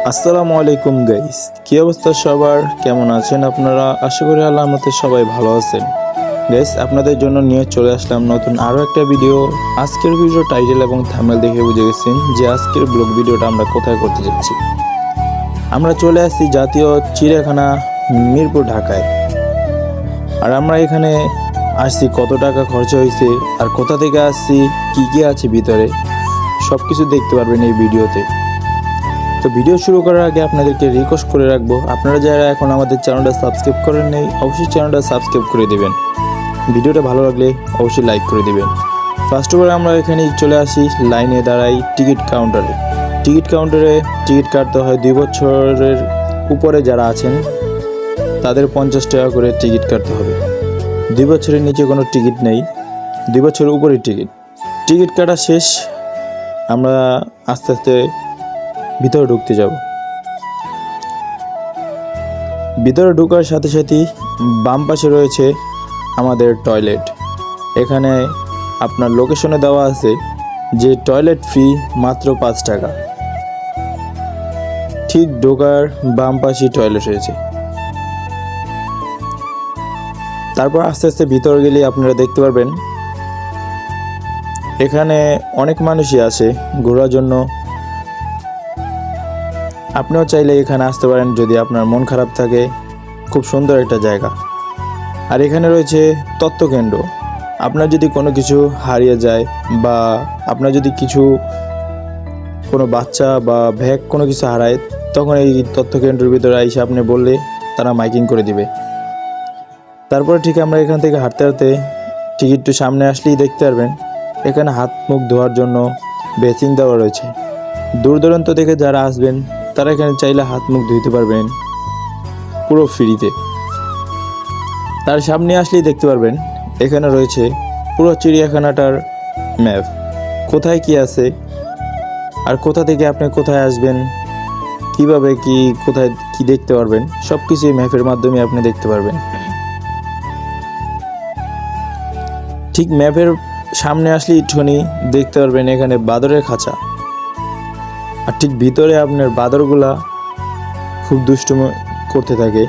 আসসালামু আলাইকুম গাইস, কি অবস্থা সবার? কেমন আছেন আপনারা? আশা করি আল্লাহর মতে সবাই ভালো আছেন। গাইস, আপনাদের জন্য নিয়ে চলে আসলাম নতুন আরও একটা ভিডিও। আজকের ভিডিও টাইটেল এবং থাম্বনেল দেখে বুঝে গেছেন যে আজকের ব্লগ ভিডিওটা আমরা কোথায় করতে যাচ্ছি। আমরা চলে আসছি জাতীয় চিড়িয়াখানা মিরপুর, ঢাকায়। আর আমরা এখানে আসছি, কত টাকা খরচ হয়েছে আর কোথা থেকে আসছি, কি কি আছে ভিতরে, সব কিছু দেখতে পারবেন এই ভিডিওতে। তো ভিডিও শুরু করার আগে আপনাদেরকে রিকোয়েস্ট করে রাখবো, আপনারা যারা এখন আমাদের চ্যানেলটা সাবস্ক্রাইব করেন নাই, অবশ্যই চ্যানেলটা সাবস্ক্রাইব করে দেবেন। ভিডিওটা ভালো লাগলে অবশ্যই লাইক করে দেবেন। ফার্স্ট অফ অল আমরা এখানে চলে আসি, লাইনে দাঁড়াই টিকিট কাউন্টারে। টিকিট কাউন্টারে টিকিট কাটতে হয় 2 বছরের উপরে যারা আছেন তাদের 50 টাকা করে টিকিট কাটতে হবে। 2 বছরের নিচে কোনো টিকিট নেই, 2 বছরের উপরে টিকিট কাটা শেষ। আমরা আস্তে আস্তে ভিতরে ঢুকতে যাব। ভিতরে ঢোকার সাথে সাথেই বাম পাশে রয়েছে আমাদের টয়লেট। এখানে আপনার লোকেশনে দেওয়া আছে যে টয়লেট ফ্রি মাত্র 5 টাকা। ঠিক ঢোকার বাম পাশে টয়লেট রয়েছে। তারপর আস্তে আস্তে ভিতরে গেলে আপনারা দেখতে পারবেন এখানে অনেক মানুষই আসে ঘোরার জন্য। আপনিও চাইলে এখানে আসতে পারেন যদি আপনার মন খারাপ থাকে। খুব সুন্দর একটা জায়গা। আর এখানে রয়েছে তথ্যকেন্দ্র। আপনার যদি কোনো কিছু হারিয়ে যায় বা আপনার যদি কোনো বাচ্চা বা ব্যাগ কোনো কিছু হারায়, তখন এই তথ্যকেন্দ্রের ভিতরে এসে আপনি বললে তারা মাইকিং করে দিবে। তারপরে ঠিক আমরা এখান থেকে হাঁটতে হাঁটতে ঠিক একটু সামনে আসলেই দেখতে পারবেন এখানে হাত মুখ ধোয়ার জন্য বেসিন দেওয়া রয়েছে। দূর দূরান্ত থেকে যারা আসবেন তারা এখানে চাইলে হাত মুখ ধুইতে পারবেন পুরো ফ্রিতে। তার সামনে আসলেই দেখতে পারবেন এখানে রয়েছে পুরো চিড়িয়াখানাটার ম্যাপ, কোথায় কি আছে আর কোথা থেকে আপনি কোথায় আসবেন, কিভাবে কি কোথায় কি দেখতে পারবেন, সব কিছু ম্যাপের মাধ্যমে আপনি দেখতে পারবেন। ঠিক ম্যাপের সামনে আসলেই একটুখানি দেখতে পারবেন এখানে বাদরের খাঁচা। আর ঠিক ভিতরে আপনার বাদরগুলা খুব দুষ্টুম করতে থাকে।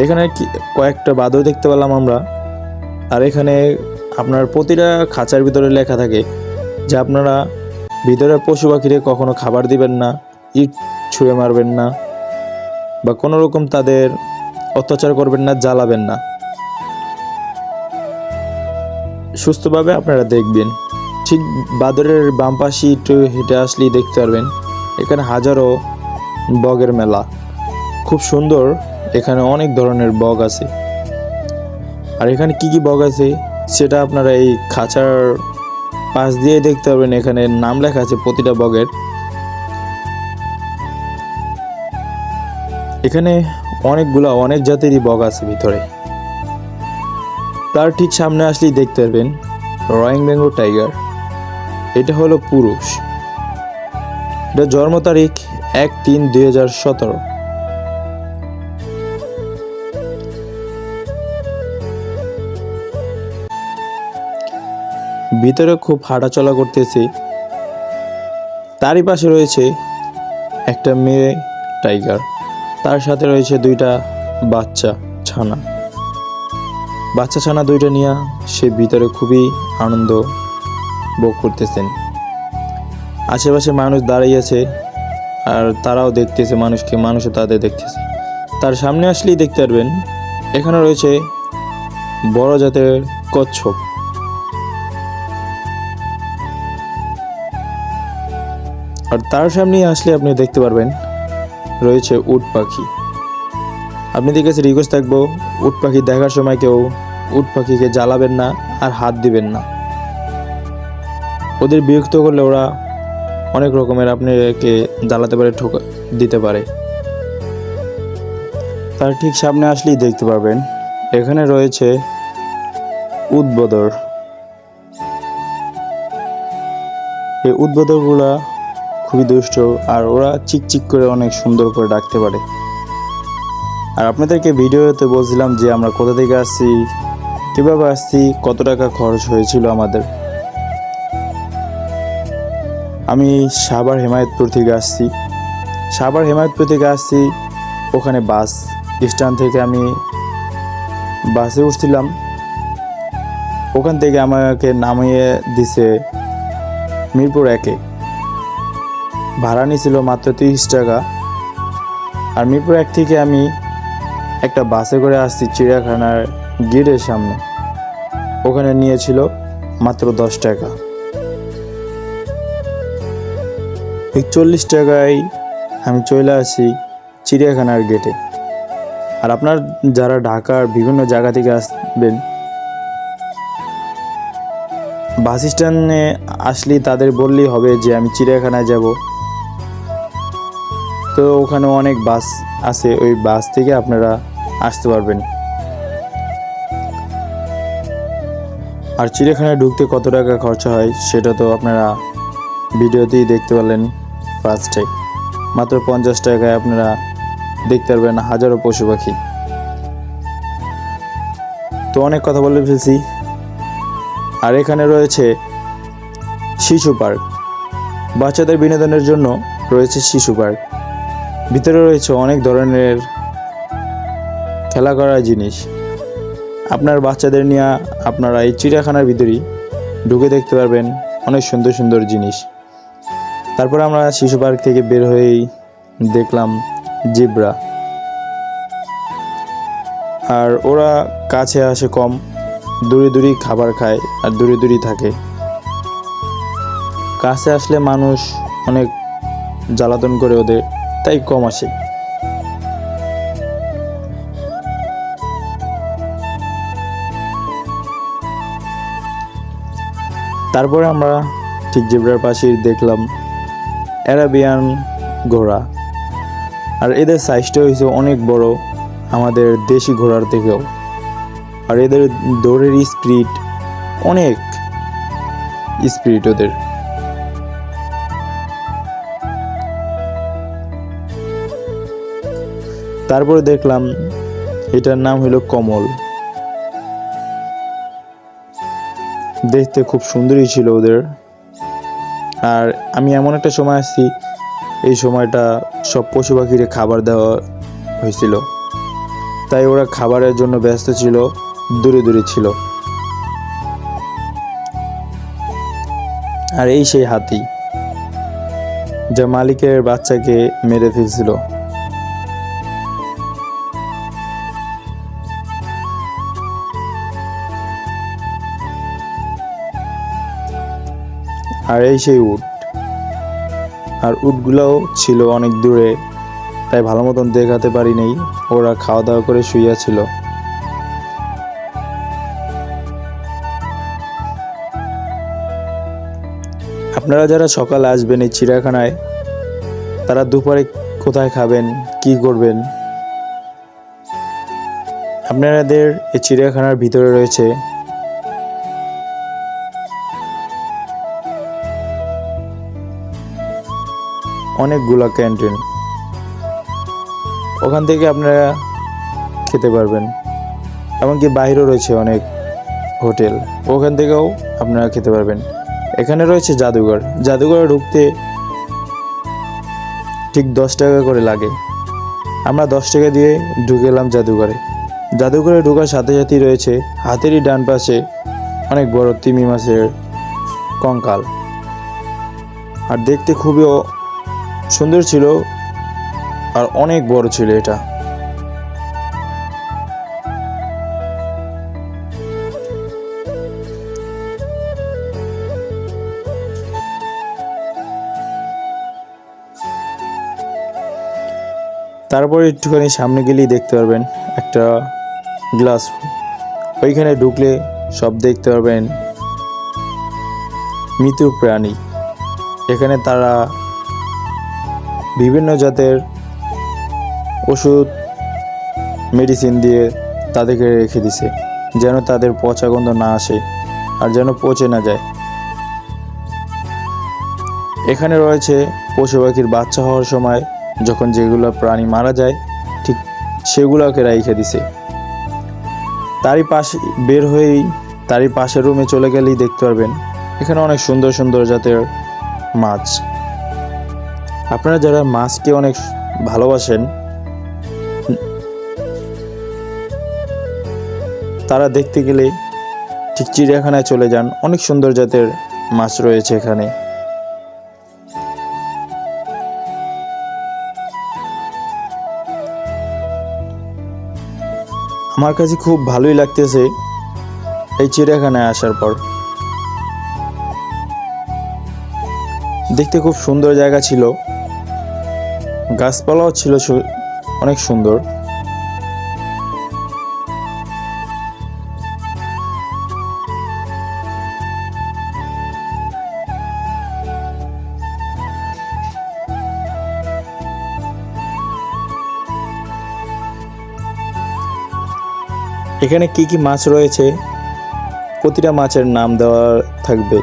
এখানে কয়েকটা বাদর দেখতে পেলাম আমরা। আর এখানে আপনার প্রতিটা খাঁচার ভিতরে লেখা থাকে যে আপনারা ভিতরে পশু পাখিরে কখনো খাবার দিবেন না, ইট ছুঁড়ে মারবেন না বা কোনো রকম তাদের অত্যাচার করবেন না, জ্বালাবেন না। সুস্থভাবে আপনারা দেখবেন। ঠিক বাদরের বাম পাশে একটু হেঁটে আসলেই দেখতে পারবেন এখানে হাজারো বগের মেলা। খুব সুন্দর, এখানে অনেক ধরনের বগ আছে। আর এখানে কি কি বগ আছে সেটা আপনারা এই খাঁচার পাশ দিয়ে দেখতে পারবেন। এখানে নাম লেখা আছে প্রতিটা বগের। এখানে অনেক জাতেরই বগ আছে ভিতরে। তার ঠিক সামনে আসলেই দেখতে পারবেন রয়্যাল বেঙ্গল টাইগার। এটা হলো পুরুষ। এটা জন্ম তারিখ 1/3/2017। ভিতরে খুব হাঁটাচলা করতেছে। তারই পাশে রয়েছে একটা মেয়ে টাইগার, তার সাথে রয়েছে 2টা বাচ্চা ছানা 2টা নিয়ে সে ভিতরে খুবই আনন্দ ভোগ করতেছেন। আশেপাশে মানুষ দাঁড়িয়ে আছে আর তারাও দেখতেছে মানুষও তাদের দেখতেছে। তার সামনে আসলেই দেখতে পারবেন এখানে রয়েছে বড় জাতের কচ্ছপ। আর তার সামনে আসলে আপনি দেখতে পারবেন রয়েছে উট পাখি। আপনাদের কাছে রিকোয়েস্ট থাকবো, উট পাখি দেখার সময় কেউ উট পাখিকে জ্বালাবেন না আর হাত দিবেন না। ওদের বিরক্ত করলে ওরা অনেক রকমের আপনাকে জ্বালাতে পারে, দিতে পারে। তার ঠিক সামনে আসলেই দেখতে পারবেন এখানে রয়েছে উদবদর। এই উদবদরগুলা খুবই দুষ্ট আর ওরা চিকচিক করে অনেক সুন্দর করে ডাকতে পারে। আর আপনাদেরকে ভিডিওতে বলছিলাম যে আমরা কোথা থেকে আসছি, কীভাবে আসছি, কত টাকা খরচ হয়েছিল আমাদের। আমি সাভার হেমায়েতপুর থেকে আসছি। ওখানে বাস স্ট্যান্ড থেকে আমি বাসে উঠছিলাম। ওখান থেকে আমাকে নামিয়ে দিছে মিরপুর 1-এ। ভাড়া নিয়েছিল মাত্র 30 টাকা। আর মিরপুর 1 থেকে আমি একটা বাসে করে আসছি চিড়িয়াখানার গেটের সামনে। ওখানে নিয়েছিল মাত্র 10 টাকা। 40 টাকায় আমি চলে আসি চিড়িয়াখানার গেটে। আর আপনার যারা ঢাকার বিভিন্ন জায়গা থেকে আসবেন, বাস স্ট্যান্ডে আসলে তাদের বললেই হবে যে আমি চিড়িয়াখানায় যাব। তো ওখানে অনেক বাস আছে, ওই বাস থেকে আপনারা আসতে পারবেন। আর চিড়িয়াখানায় ঢুকতে কত টাকা খরচা হয় সেটা তো আপনারা ভিডিওতেই দেখতে পারলেন ফার্স্টে। মাত্র 50 টাকায় আপনারা দেখতে পারবেন হাজারো পশু পাখি। তো অনেক কথা বলে ফেলছি। আর এখানে রয়েছে শিশু পার্ক, বাচ্চাদের বিনোদনের জন্য রয়েছে শিশু পার্ক। ভিতরে রয়েছে অনেক ধরনের খেলা করার জিনিস। আপনার বাচ্চাদের নিয়ে আপনারা এই চিড়িয়াখানার ভিতরেই ঢুকে দেখতে পারবেন অনেক সুন্দর সুন্দর জিনিস। তারপর আমরা শিশু পার্ক থেকে বের হয়েই দেখলাম জেব্রা। আর ওরা কাছে আসে কম, দূরে দূরেই খাবার খায় আর দূরে দূরেই থাকে। কাছে আসলে মানুষ অনেক জ্বালাতন করে ওদের, তাই কম আসে। তারপরে আমরা ঠিক জেব্রার পাশেই দেখলাম অ্যারাবিয়ান ঘোড়া। আর এদের সাইজটা হয়েছে অনেক বড় আমাদের দেশি ঘোড়ার থেকেও। আর এদের দৌড়ের স্পিড অনেক স্পিড ওদের। তারপরে দেখলাম এটার নাম হলো কমল। দেখতে খুব সুন্দরই ছিল ওদের। আর আমি এমন একটা সময় আসছি, এই সময়টা সব পশু পাখিরে খাবার দেওয়া হয়েছিল, তাই ওরা খাবারের জন্য ব্যস্ত ছিল, দূরে দূরে ছিল। আর এই সেই হাতি যা মালিকের বাচ্চাকে মেরে ফেলছিল। আর এই সেই উট। আর উটগুলোও ছিল অনেক দূরে, তাই ভালো মতন দেখাতে পারি নাই। ওরা খাওয়া দাওয়া করে শুইয়া ছিল। আপনারা যারা সকালে আসবেন এই চিড়িয়াখানায়, তারা দুপুরে কোথায় খাবেন, কি করবেন? আপনাদের এই চিড়িয়াখানার ভিতরে রয়েছে অনেকগুলা ক্যান্টিন, ওখান থেকে আপনারা খেতে পারবেন। এমনকি বাইরেও রয়েছে অনেক হোটেল, ওখান থেকেও আপনারা খেতে পারবেন। এখানে রয়েছে জাদুঘর। জাদুঘরে ঢুকতে ঠিক 10 টাকা করে লাগে। আমরা 10 টাকা দিয়ে ঢুকেলাম জাদুঘরে। জাদুঘরে ঢোকার সাথে সাথেই রয়েছে হাতেরই ডান পাশে অনেক বড় তিমি মাছের কঙ্কাল। আর দেখতে খুবই সুন্দর ছিল আর অনেক বড় ছিল এটা। তারপরে একটুখানি সামনে গেলেই দেখতে পারবেন একটা গ্লাস। ওইখানে ঢুকলে সব দেখতে পারবেন মৃত প্রাণী। এখানে তারা বিভিন্ন জাতের ওষুধ মেডিসিন দিয়ে তাদেরকে রেখে দিছে, যেন তাদের পচা গন্ধ না আসে আর যেন পচে না যায়। এখানে রয়েছে পশু পাখির বাচ্চা হওয়ার সময় যখন যেগুলো প্রাণী মারা যায়, ঠিক সেগুলোকে রেখে দিছে। তারই পাশে বের হয়েই তারই পাশের রুমে চলে গেলেই দেখতে পারবেন এখানে অনেক সুন্দর সুন্দর জাতের মাছ। আপনারা যারা মাছকে অনেক ভালোবাসেন তারা দেখতে গেলে ঠিক চিড়িয়াখানায় চলে যান, অনেক সুন্দর জাতের মাছ রয়েছে এখানে। আমার কাছে খুব ভালোই লাগতেছে এই চিড়িয়াখানায় আসার পর। দেখতে খুব সুন্দর জায়গা ছিল, গাছপালাও ছিল অনেক সুন্দর। এখানে কি কি মাছ রয়েছে প্রতিটা মাছের নাম দেওয়া থাকবে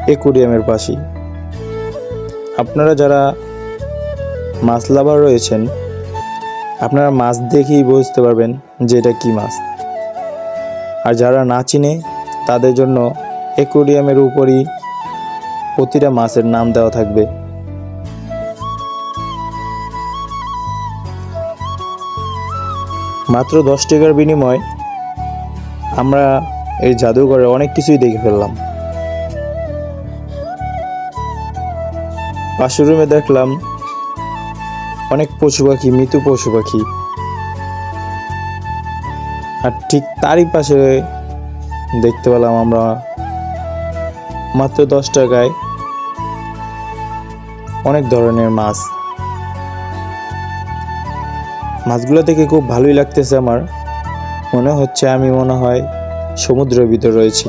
অ্যাকুয়ারিয়ামের পাশেই। আপনারা যারা মাছ লাভার রয়েছেন আপনারা মাছ দেখেই বুঝতে পারবেন যে এটা কি মাছ। আর যারা না চিনে তাদের জন্য অ্যাকুয়ারিয়ামের উপরই প্রতিটা মাছের নাম দেওয়া থাকবে। মাত্র 10 টাকার বিনিময়ে আমরা এই জাদুঘরে অনেক কিছুই দেখে ফেললাম। পাশের রুমে দেখলাম অনেক পশু পাখি, মৃত পশু পাখি। আর ঠিক তারই পাশে দেখতে পেলাম আমরা মাত্র 10 টাকায় অনেক ধরনের মাছ। মাছগুলো দেখে খুব ভালোই লাগতেছে আমার, মনে হচ্ছে আমি সমুদ্রের ভিতর রয়েছি।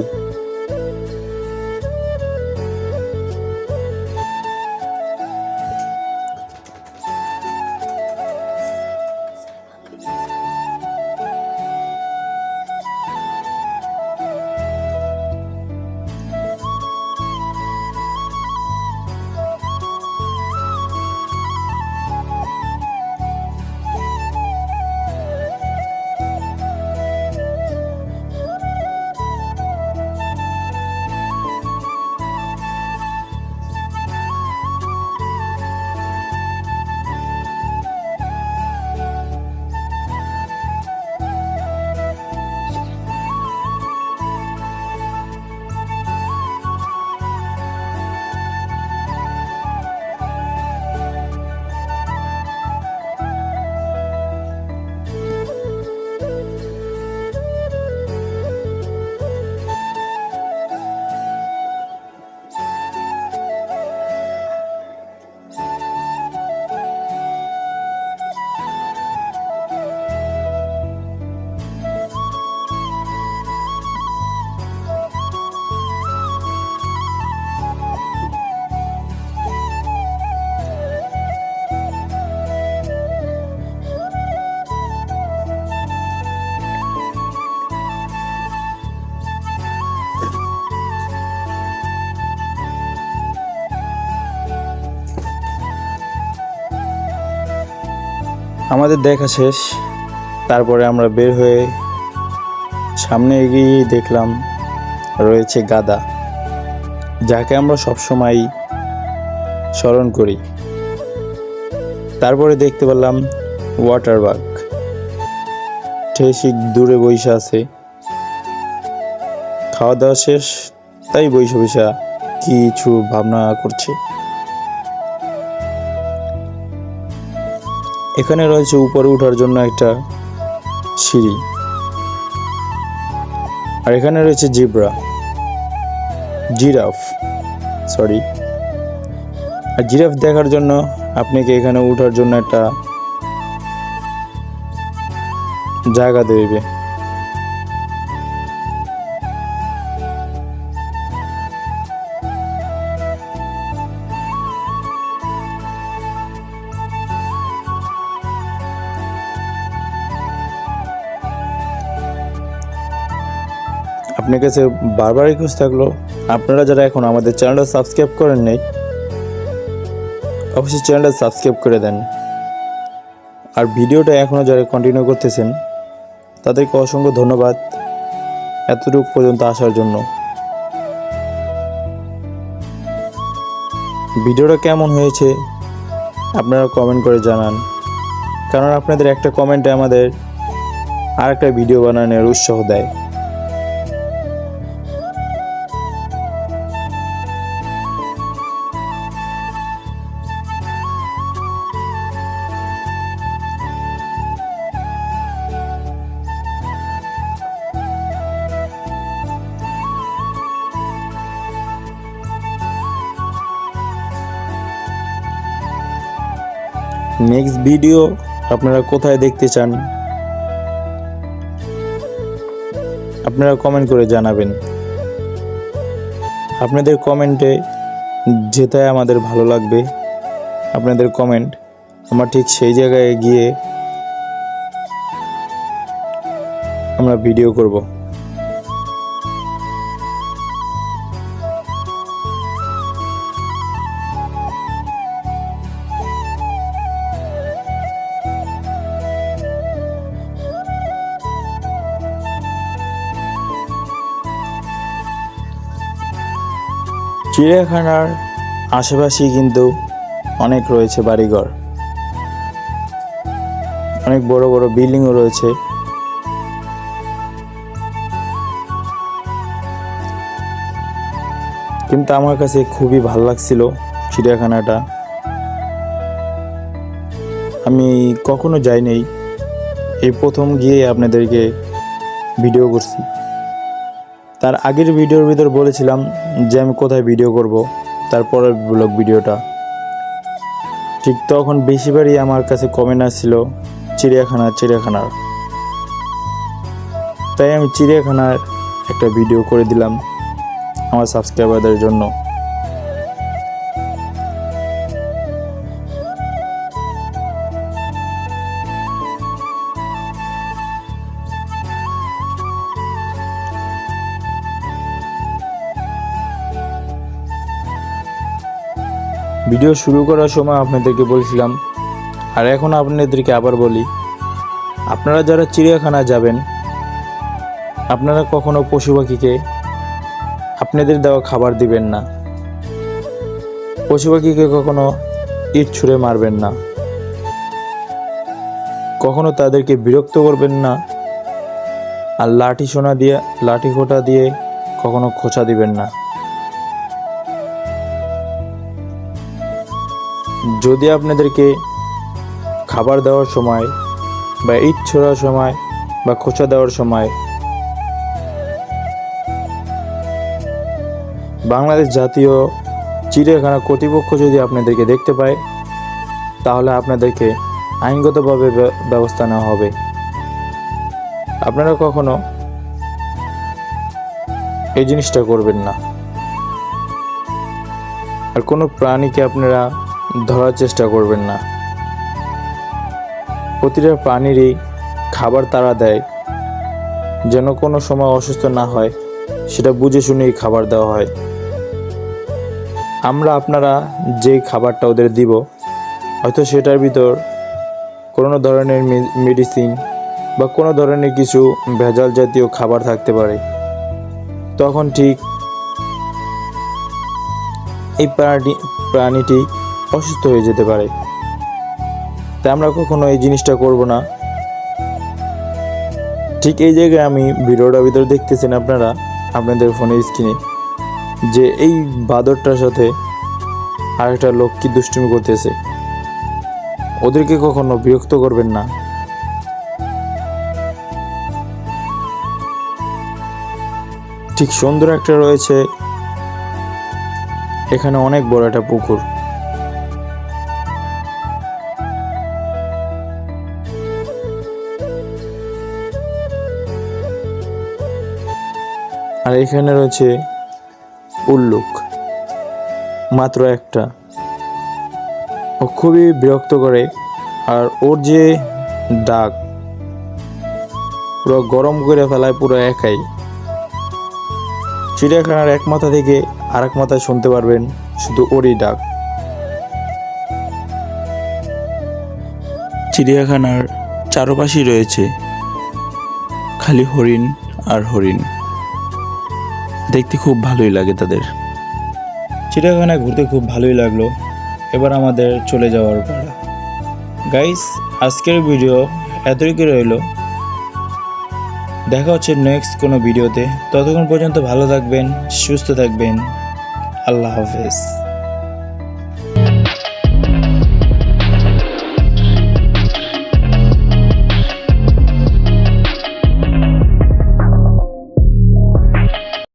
আমাদের দেখা শেষ, তারপরে আমরা বের হয়ে সামনে এগিয়ে দেখলাম রয়েছে গাধা, যাকে আমরা সবসময় স্মরণ করি। তারপরে দেখতে পেলাম ওয়াটার বাগ, ঠিক দূরে বৈশা আছে। খাওয়া দাওয়া শেষ, তাই বৈশা কিছু ভাবনা করছে। এখানে রয়েছে উপরে ওঠার জন্য একটা সিঁড়ি, আর এখানে রয়েছে জিরাফ। আর জিরাফ দেখার জন্য আপনাকে এখানে ওঠার জন্য একটা জায়গা দেবে। আপনার কাছে বারবার রিকোয়েস্ট থাকলো, আপনারা যারা এখন আমাদের চ্যানেলটা সাবস্ক্রাইব করেন নাই অবশ্যই চ্যানেলটা সাবস্ক্রাইব করে দেন। আর ভিডিওটা এখনও যারা কন্টিনিউ করতেছেন তাদেরকে অসংখ্য ধন্যবাদ এতটুকু পর্যন্ত আসার জন্য। ভিডিওটা কেমন হয়েছে আপনারা কমেন্ট করে জানান, কারণ আপনাদের একটা কমেন্টে আমাদের আর একটা ভিডিও বানানোর উৎসাহ দেয়। নেক্সট ভিডিও আপনারা কোথায় দেখতে চান আপনারা কমেন্ট করে জানাবেন। আপনাদের কমেন্টে যেটাই আমাদের ভালো লাগবে, আপনাদের কমেন্ট আমরা ঠিক সেই জায়গায় গিয়ে আমরা ভিডিও করব। চিড়িয়াখানার আশেপাশেই কিন্তু অনেক রয়েছে বাড়িঘর, অনেক বড় বড় বিল্ডিংও রয়েছে। কিন্তু আমার কাছে খুবই ভালো লাগছিল চিড়িয়াখানাটা। আমি কখনো যাইনি, এই প্রথম গিয়ে আপনাদেরকে ভিডিও করছি। তার আগের ভিডিওর ভিতর বলেছিলাম যে আমি কোথায় ভিডিও করব, তারপরের ব্লগ ভিডিওটা। ঠিক তখন বেশিবারই আমার কাছে কমেন্ট আসছিল চিড়িয়াখানার। তাই আমি চিড়িয়াখানার একটা ভিডিও করে দিলাম আমার সাবস্ক্রাইবারদের জন্য। ভিডিও শুরু করার সময় আপনাদেরকে বলছিলাম, আর এখন আপনাদেরকে আবার বলি, আপনারা যারা চিড়িয়াখানায় যাবেন আপনারা কখনো পশু পাখিকে আপনাদের দেওয়া খাবার দিবেন না। পশু পাখিকে কখনো ইট ছুঁড়ে মারবেন না, কখনো তাদেরকে বিরক্ত করবেন না, আর লাঠি খোঁটা দিয়ে কখনো খোঁচা দিবেন না। যদি আপনাদেরকে খাবার দেওয়ার সময় বা ইট ছোড়ার সময় বা খোঁচা দেওয়ার সময় বাংলাদেশ জাতীয় চিড়িয়াখানা কর্তৃপক্ষ যদি আপনাদেরকে দেখতে পায়, তাহলে আপনাদেরকে আইনগতভাবে ব্যবস্থা নেওয়া হবে। আপনারা কখনো এই জিনিসটা করবেন না। আর কোনো প্রাণীকে আপনারা ধরার চেষ্টা করবেন না। প্রতিটা প্রাণীরই খাবার তারা দেয়, যেন কোনো সময় অসুস্থ না হয়, সেটা বুঝে শুনেই খাবার দেওয়া হয়। আপনারা যেই খাবারটা ওদের দিব, হয়তো সেটার ভিতর কোনো ধরনের মেডিসিন বা কোনো ধরনের কিছু ভেজাল জাতীয় খাবার থাকতে পারে। তখন ঠিক এই প্রাণীটি অসুস্থ হয়ে যেতে পারে। তাই আমরা কখনো এই জিনিসটা করব না। ঠিক এই জায়গায় আমি ভিডিওটার ভিতর দেখতেছেন আপনারা আপনাদের ফোনের স্ক্রিনে, যে এই বাদরটার সাথে আরেকটা লোক কি দুষ্টুমি করতেছে। ওদেরকে কখনো বিরক্ত করবেন না। ঠিক সুন্দর একটা রয়েছে এখানে, অনেক বড় একটা পুকুর। আর এখানে রয়েছে উল্লুক, মাত্র একটা। ও খুবই বিরক্ত করে, আর ওর যে ডাক পুরো গরম করে ফেলায় পুরো একাই। চিড়িয়াখানার এক মাথা থেকে আরেক মাথায় শুনতে পারবেন শুধু ওরই ডাক। চিড়িয়াখানার চারপাশেই রয়েছে খালি হরিণ আর হরিণ, দেখতে খুব ভালোই লাগে তাদের। চিড়িয়াখানায় ঘুরতে খুব ভালোই লাগলো। এবার আমাদের চলে যাওয়ার পালা। গাইস, আজকের ভিডিও এতটুকু রইল। দেখা হচ্ছে নেক্সট কোনো ভিডিওতে। ততক্ষণ পর্যন্ত ভালো থাকবেন, সুস্থ থাকবেন। আল্লাহ হাফেজ।